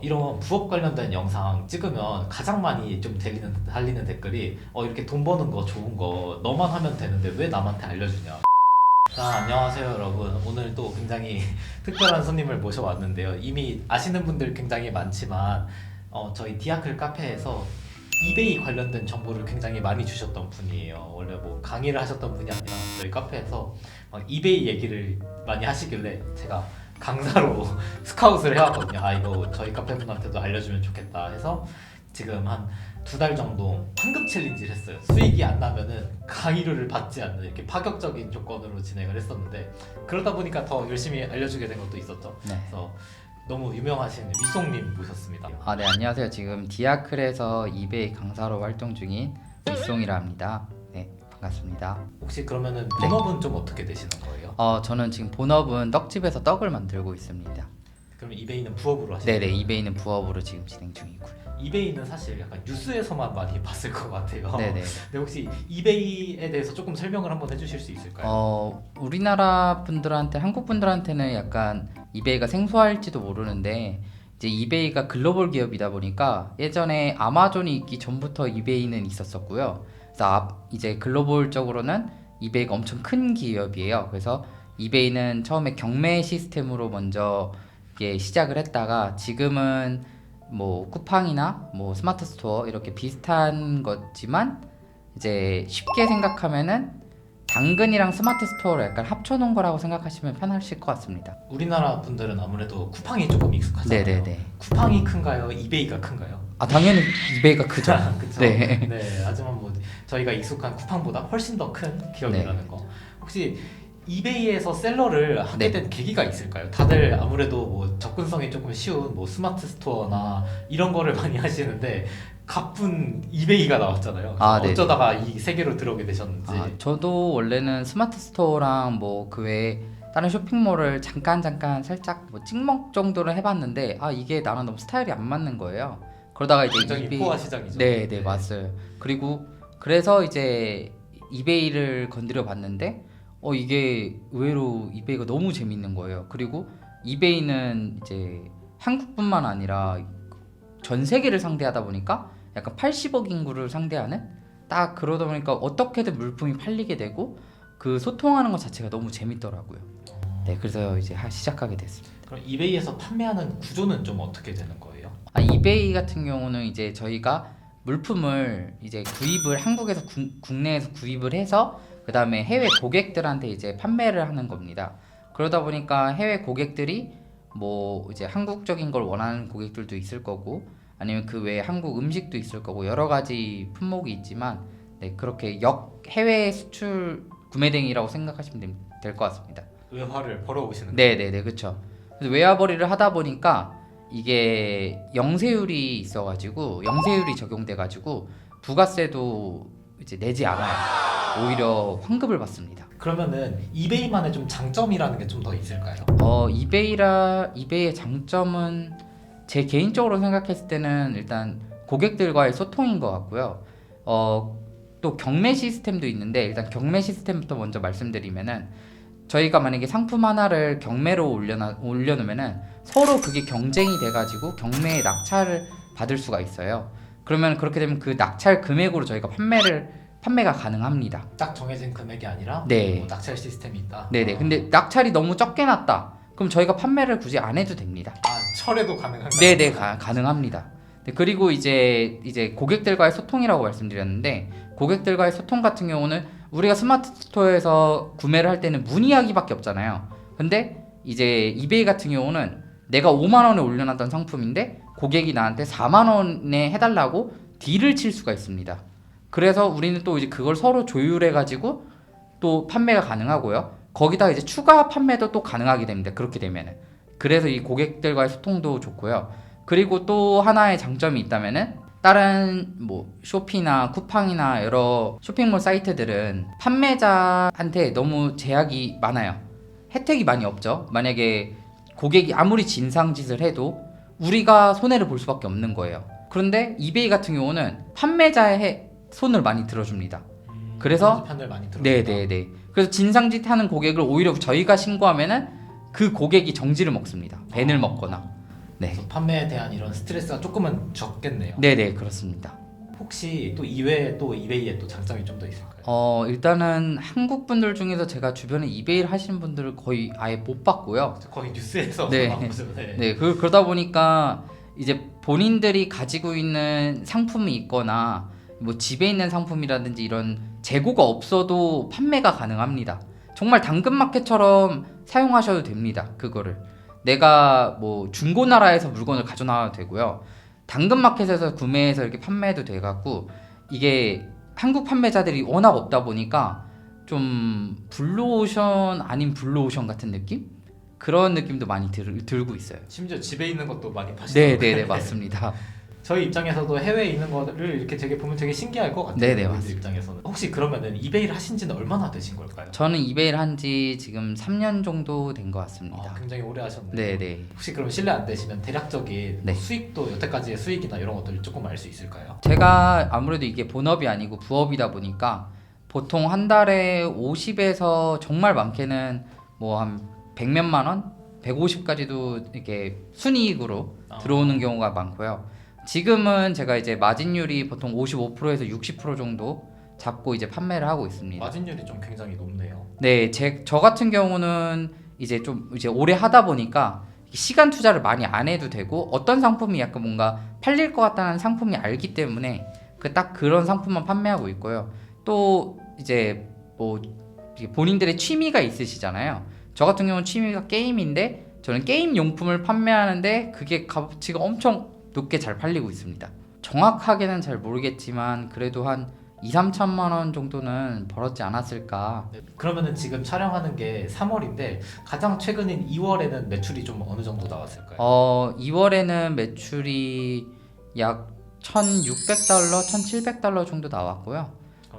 이런 부업 관련된 영상 찍으면 가장 많이 좀 달리는 댓글이 이렇게 돈 버는 거 좋은 거 너만 하면 되는데 왜 남한테 알려주냐. 자, 안녕하세요 여러분. 오늘 또 굉장히 특별한 손님을 모셔왔는데요. 이미 아시는 분들 굉장히 많지만 저희 디아클 카페에서 이베이 관련된 정보를 굉장히 많이 주셨던 분이에요. 원래 뭐 강의를 하셨던 분이 아니라 저희 카페에서 막 이베이 얘기를 많이 하시길래 제가 강사로 스카웃을 해왔거든요. 이거 저희 카페 분한테도 알려주면 좋겠다 해서 지금 한 2달 정도 환급 챌린지를 했어요. 수익이 안 나면은 강의료를 받지 않는 이렇게 파격적인 조건으로 진행을 했었는데, 그러다 보니까 더 열심히 알려주게 된 것도 있었죠. 네. 그래서 너무 유명하신 위송님 모셨습니다. 네, 안녕하세요. 지금 디아클에서 이베이 강사로 활동 중인 위송이라 합니다. 네, 반갑습니다. 혹시 그러면은 본업은 좀 어떻게 되시는 거예요? 저는 지금 본업은 떡집에서 떡을 만들고 있습니다. 그럼 이베이는 부업으로 하시는 네네, 거예요? 이베이는 부업으로 지금 진행 중이고요. 이베이는 사실 약간 뉴스에서만 많이 봤을 것 같아요. 네네. 근데 혹시 이베이에 대해서 조금 설명을 한번 해주실 수 있을까요? 우리나라 분들한테, 한국 분들한테는 약간 이베이가 생소할지도 모르는데, 이제 이베이가 글로벌 기업이다 보니까 예전에 아마존이 있기 전부터 이베이는 있었었고요. 그래서 이제 글로벌적으로는 이베이가 엄청 큰 기업이에요. 그래서 이베이는 처음에 경매 시스템으로 먼저 이게 시작을 했다가 지금은 뭐 쿠팡이나 뭐 스마트 스토어 이렇게 비슷한 거지만 이제 쉽게 생각하면은 당근이랑 스마트 스토어를 약간 합쳐놓은 거라고 생각하시면 편하실 것 같습니다. 우리나라 분들은 아무래도 쿠팡이 조금 익숙하잖아요. 네네네. 쿠팡이 큰가요? 이베이가 큰가요? 당연히 이베이가 크죠. 그쵸? 네. 네. 하지만 뭐 저희가 익숙한 쿠팡보다 훨씬 더 큰 기업이라는 거. 혹시 이베이에서 셀러를 하게 된 계기가 있을까요? 다들 아무래도 뭐 접근성이 조금 쉬운 뭐 스마트 스토어나 이런 거를 많이 하시는데 가쁜 이베이가 나왔잖아요. 어쩌다가 이 세계로 들어오게 되셨는지. 저도 원래는 스마트 스토어랑 뭐 그 외에 다른 쇼핑몰을 잠깐 살짝 뭐 찍먹 정도를 해봤는데 이게 나랑 너무 스타일이 안 맞는 거예요. 그러다가 이제 굉장히 포화 시장이죠. 네, 맞아요. 그리고 그래서 이제 이베이를 건드려 봤는데 이게 의외로 이베이가 너무 재밌는 거예요. 그리고 이베이는 이제 한국뿐만 아니라 전 세계를 상대하다 보니까 약간 80억 인구를 상대하는, 딱 그러다 보니까 어떻게든 물품이 팔리게 되고 그 소통하는 것 자체가 너무 재밌더라고요. 네, 그래서 이제 시작하게 됐습니다. 그럼 이베이에서 판매하는 구조는 좀 어떻게 되는 거예요? 이베이 같은 경우는 이제 저희가 물품을 이제 구입을 한국에서 국내에서 구입을 해서 그 다음에 해외 고객들한테 이제 판매를 하는 겁니다. 그러다 보니까 해외 고객들이 뭐 이제 한국적인 걸 원하는 고객들도 있을 거고, 아니면 그 외에 한국 음식도 있을 거고, 여러 가지 품목이 있지만 그렇게 해외 수출 구매대행이라고 생각하시면 될 것 같습니다. 외화를 벌어오시는 네네네, 그렇죠. 그래서 외화벌이를 하다 보니까 이게 영세율이 있어가지고 영세율이 적용돼가지고 부가세도 이제 내지 않아요. 오히려 환급을 받습니다. 그러면은 이베이만의 좀 장점이라는 게 좀 더 있을까요? 이베이의 장점은 제 개인적으로 생각했을 때는 일단 고객들과의 소통인 것 같고요. 또 경매 시스템도 있는데, 일단 경매 시스템부터 먼저 말씀드리면은, 저희가 만약에 상품 하나를 경매로 올려놓으면은 서로 그게 경쟁이 돼가지고 경매에 낙찰을 받을 수가 있어요. 그러면 그렇게 되면 그 낙찰 금액으로 저희가 판매가 가능합니다. 딱 정해진 금액이 아니라 뭐 낙찰 시스템이 있다. 네네. 근데 낙찰이 너무 적게 났다. 그럼 저희가 판매를 굳이 안 해도 됩니다. 철회도 가능한가요? 네네, 가능합니다. 그리고 이제 고객들과의 소통이라고 말씀드렸는데, 고객들과의 소통 같은 경우는 우리가 스마트 스토어에서 구매를 할 때는 문의하기밖에 없잖아요. 근데 이제 이베이 같은 경우는 내가 5만 원에 올려놨던 상품인데 고객이 나한테 4만 원에 해달라고 딜을 칠 수가 있습니다. 그래서 우리는 또 이제 그걸 서로 조율해가지고 또 판매가 가능하고요. 거기다가 이제 추가 판매도 또 가능하게 됩니다. 그렇게 되면은. 그래서 이 고객들과의 소통도 좋고요. 그리고 또 하나의 장점이 있다면은, 다른 뭐 쇼피나 쿠팡이나 여러 쇼핑몰 사이트들은 판매자한테 너무 제약이 많아요. 혜택이 많이 없죠. 만약에 고객이 아무리 진상짓을 해도 우리가 손해를 볼 수밖에 없는 거예요. 그런데 이베이 같은 경우는 판매자의 손을 많이 들어줍니다. 그래서 편을 많이 들어준다. 네네네. 그래서 진상짓 하는 고객을 오히려 저희가 신고하면은 그 고객이 정지를 먹습니다. 벤을 먹거나. 네. 그래서 판매에 대한 이런 스트레스가 조금은 적겠네요. 네네 그렇습니다. 혹시 또 이외에 또 이베이에 또 장점이 좀 더 있을까요? 일단은 한국 분들 중에서 제가 주변에 이베이를 하시는 분들을 거의 아예 못 봤고요. 거의 뉴스에서 네. 나온 거죠. 네. 네, 그러다 보니까 이제 본인들이 가지고 있는 상품이 있거나 뭐 집에 있는 상품이라든지 이런 재고가 없어도 판매가 가능합니다. 정말 당근마켓처럼 사용하셔도 됩니다. 그거를 내가 뭐 중고나라에서 물건을 가져나와도 되고요. 당근마켓에서 구매해서 이렇게 판매해도 돼갖고 이게 한국 판매자들이 워낙 없다 보니까 좀 블루오션 아닌 블루오션 같은 느낌? 그런 느낌도 많이 들고 있어요. 심지어 집에 있는 것도 많이 파시더라고요. 네네네 맞습니다. 저희 입장에서도 해외에 있는 거를 이렇게 되게 보면 되게 신기할 것 같아요. 네네, 우리들 맞습니다. 입장에서는 혹시 그러면은 이베이를 하신 지는 얼마나 되신 걸까요? 저는 이베이를 한 지 지금 3년 정도 된 것 같습니다. 굉장히 오래 하셨네요. 네네. 혹시 그럼 실례 안 되시면 대략적인 네. 수익도 여태까지의 수익이나 이런 것들을 조금 알 수 있을까요? 제가 아무래도 이게 본업이 아니고 부업이다 보니까 보통 한 달에 50에서 정말 많게는 뭐 한 100몇만 원? 150까지도 이렇게 순이익으로 들어오는 경우가 많고요. 지금은 제가 이제 마진율이 보통 55%에서 60% 정도 잡고 이제 판매를 하고 있습니다. 마진율이 좀 굉장히 높네요. 네, 저 같은 경우는 이제 좀 이제 오래 하다 보니까 시간 투자를 많이 안 해도 되고 어떤 상품이 약간 뭔가 팔릴 것 같다는 상품이 알기 때문에 딱 그런 상품만 판매하고 있고요. 또 이제 뭐 본인들의 취미가 있으시잖아요. 저 같은 경우는 취미가 게임인데 저는 게임 용품을 판매하는데 그게 값어치가 엄청 높게 잘 팔리고 있습니다. 정확하게는 잘 모르겠지만 그래도 한 2, 3천만 원 정도는 벌었지 않았을까. 네, 그러면은 지금 촬영하는 게 3월인데 가장 최근인 2월에는 매출이 좀 어느 정도 나왔을까요? 2월에는 매출이 약 1,600달러, 1,700달러 정도 나왔고요.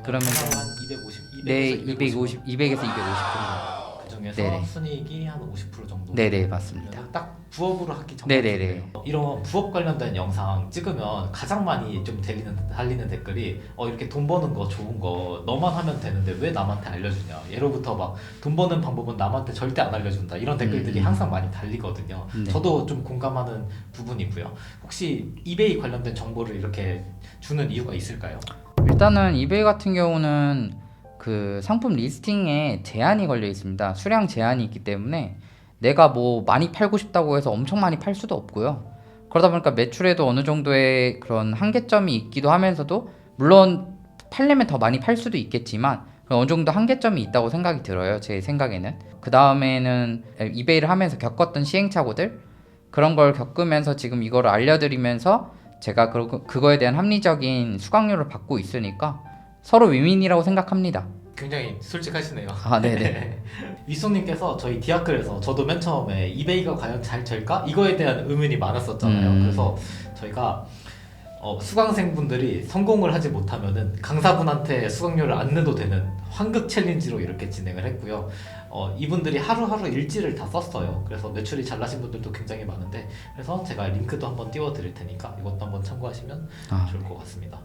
그러면 한 250, 네, 250, 200에서 250 정도. 그중에서 네네. 순이익이 한 50% 정도. 네네, 맞습니다. 딱 부업으로 하기 전. 네네네. 이런 부업 관련된 영상 찍으면 가장 많이 좀 달리는 댓글이 이렇게 돈 버는 거 좋은 거 너만 하면 되는데 왜 남한테 알려주냐. 예로부터 막 돈 버는 방법은 남한테 절대 안 알려준다. 이런 댓글들이 항상 많이 달리거든요. 네. 저도 좀 공감하는 부분이고요. 혹시 이베이 관련된 정보를 이렇게 주는 이유가 있을까요? 일단은 이베이 같은 경우는 그 상품 리스팅에 제한이 걸려 있습니다. 수량 제한이 있기 때문에 내가 뭐 많이 팔고 싶다고 해서 엄청 많이 팔 수도 없고요. 그러다 보니까 매출에도 어느 정도의 그런 한계점이 있기도 하면서도 물론 팔려면 더 많이 팔 수도 있겠지만 어느 정도 한계점이 있다고 생각이 들어요. 제 생각에는. 그 다음에는 이베이를 하면서 겪었던 시행착오들 그런 걸 겪으면서 지금 이거를 알려드리면서 제가 그거에 대한 합리적인 수강료를 받고 있으니까 서로 윈윈이라고 생각합니다. 굉장히 솔직하시네요. 아, 네네. 위송님께서 저희 디아클에서 저도 맨 처음에 이베이가 과연 잘 될까? 이거에 대한 의문이 많았었잖아요. 그래서 저희가 수강생분들이 성공을 하지 못하면은 강사분한테 수강료를 안 내도 되는 환극 챌린지로 이렇게 진행을 했고요. 이분들이 하루하루 일지를 다 썼어요. 그래서 매출이 잘 나신 분들도 굉장히 많은데 그래서 제가 링크도 한번 띄워 드릴 테니까 이것도 한번 참고하시면 좋을 것 같습니다.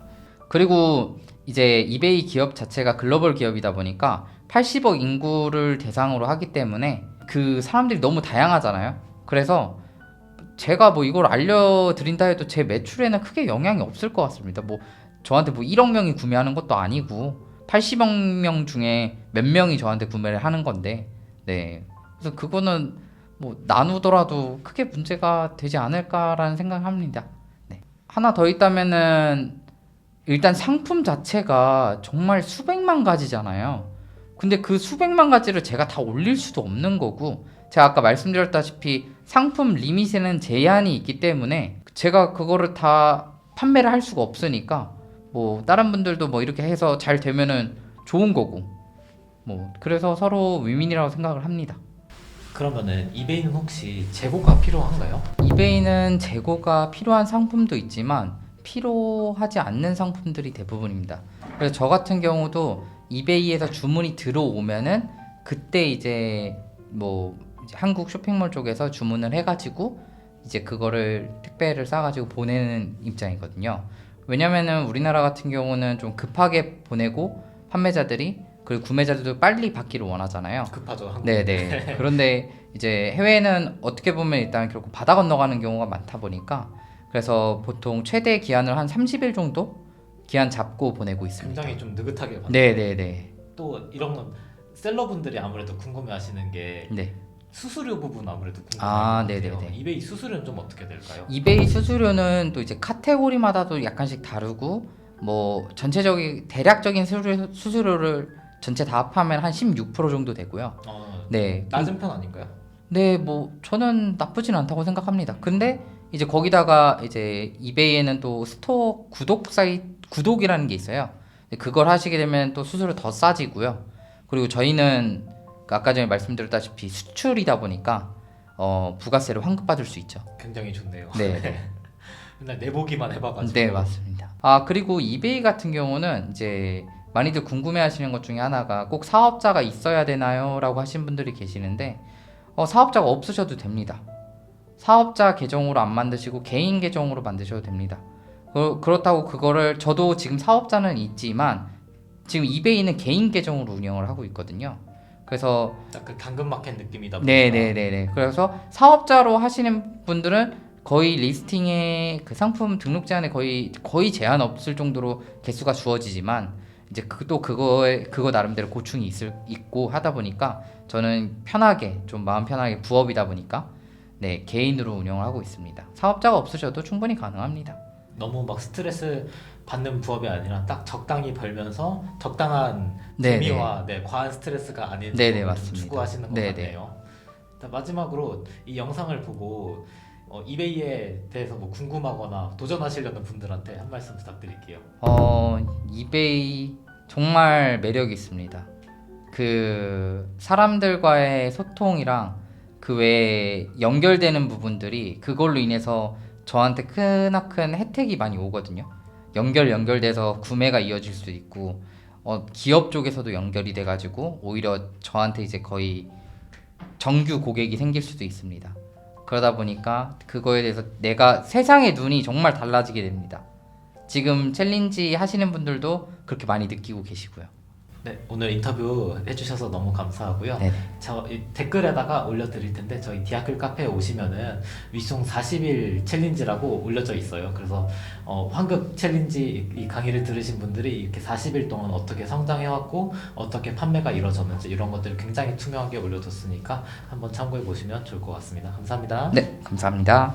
그리고 이제 이베이 기업 자체가 글로벌 기업이다 보니까 80억 인구를 대상으로 하기 때문에 그 사람들이 너무 다양하잖아요. 그래서 제가 뭐 이걸 알려드린다 해도 제 매출에는 크게 영향이 없을 것 같습니다. 뭐 저한테 뭐 1억 명이 구매하는 것도 아니고 80억 명 중에 몇 명이 저한테 구매를 하는 건데, 네. 그래서 그거는 뭐 나누더라도 크게 문제가 되지 않을까라는 생각을 합니다. 네. 하나 더 있다면은 일단 상품 자체가 정말 수백만 가지잖아요. 근데 그 수백만 가지를 제가 다 올릴 수도 없는 거고 제가 아까 말씀드렸다시피 상품 리밋에는 제한이 있기 때문에 제가 그거를 다 판매를 할 수가 없으니까 뭐 다른 분들도 뭐 이렇게 해서 잘 되면은 좋은 거고 뭐 그래서 서로 윈윈이라고 생각을 합니다. 그러면은 이베이는 혹시 재고가 필요한가요? 이베이는 재고가 필요한 상품도 있지만 필요하지 않는 상품들이 대부분입니다. 그래서 저 같은 경우도 이베이에서 주문이 들어오면은 그때 이제 뭐 이제 한국 쇼핑몰 쪽에서 주문을 해가지고 이제 그거를 택배를 싸가지고 보내는 입장이거든요. 왜냐면은 우리나라 같은 경우는 좀 급하게 보내고 판매자들이 그리고 구매자들도 빨리 받기를 원하잖아요. 급하죠. 한국. 네네. 그런데 이제 해외는 어떻게 보면 일단 결국 바다 건너가는 경우가 많다 보니까 그래서 보통 최대 기한을 한 30일 정도 기한 잡고 보내고 있습니다. 굉장히 좀 느긋하게 받는. 네네네. 또 이런 건 셀러분들이 아무래도 궁금해하시는 게 네. 수수료 부분 아무래도 궁금할 아, 것 같아요. 네네네. 이베이 수수료는 좀 어떻게 될까요? 이베이 수수료는 또 이제 카테고리마다도 약간씩 다르고 뭐 전체적인 대략적인 수수료를 전체 다 합하면 한 16% 정도 되고요. 네. 낮은 편 아닌가요? 네, 뭐 저는 나쁘진 않다고 생각합니다. 근데 이제 거기다가 이제 이베이에는 또 스토어 구독 구독이라는 게 있어요. 그걸 하시게 되면 또 수수료 더 싸지고요. 그리고 저희는 아까 전에 말씀드렸다시피 수출이다 보니까 부가세를 환급받을 수 있죠. 굉장히 좋네요. 네, 네. 맨날 내보기만 해봐가지고. 네, 맞습니다. 아, 그리고 이베이 같은 경우는 이제 많이들 궁금해하시는 것 중에 하나가 꼭 사업자가 있어야 되나요? 라고 하신 분들이 계시는데 사업자가 없으셔도 됩니다. 사업자 계정으로 안 만드시고 개인 계정으로 만드셔도 됩니다. 그렇다고 그거를 저도 지금 사업자는 있지만 지금 이베이는 개인 계정으로 운영을 하고 있거든요. 그래서 약간 당근마켓 느낌이다 보니까. 네네네네. 그래서 사업자로 하시는 분들은 거의 리스팅에 그 상품 등록 제한에 거의 제한 없을 정도로 개수가 주어지지만 이제 그거 나름대로 고충이 있고 하다 보니까 저는 편하게 좀 마음 편하게 부업이다 보니까 네 개인으로 운영을 하고 있습니다. 사업자가 없으셔도 충분히 가능합니다. 너무 막 스트레스 받는 부업이 아니라 딱 적당히 벌면서 적당한 네네. 재미와 과한 스트레스가 아닌 네네, 좀 맞습니다. 추구하시는 것 네네. 같네요. 일단 마지막으로 이 영상을 보고 이베이에 대해서 뭐 궁금하거나 도전하시려는 분들한테 한 말씀 부탁드릴게요. 이베이 정말 매력이 있습니다. 그 사람들과의 소통이랑 그 외에 연결되는 부분들이 그걸로 인해서 저한테 크나큰 혜택이 많이 오거든요. 연결돼서 구매가 이어질 수도 있고 기업 쪽에서도 연결이 돼가지고 오히려 저한테 이제 거의 정규 고객이 생길 수도 있습니다. 그러다 보니까 그거에 대해서 내가 세상의 눈이 정말 달라지게 됩니다. 지금 챌린지 하시는 분들도 그렇게 많이 느끼고 계시고요. 네, 오늘 인터뷰 해주셔서 너무 감사하고요. 네네. 저 댓글에다가 올려드릴 텐데 저희 디아클 카페에 오시면은 위송 40일 챌린지라고 올려져 있어요. 그래서 환급 챌린지 이 강의를 들으신 분들이 이렇게 40일 동안 어떻게 성장해왔고 어떻게 판매가 이루어졌는지 이런 것들을 굉장히 투명하게 올려뒀으니까 한번 참고해 보시면 좋을 것 같습니다. 감사합니다. 네, 감사합니다.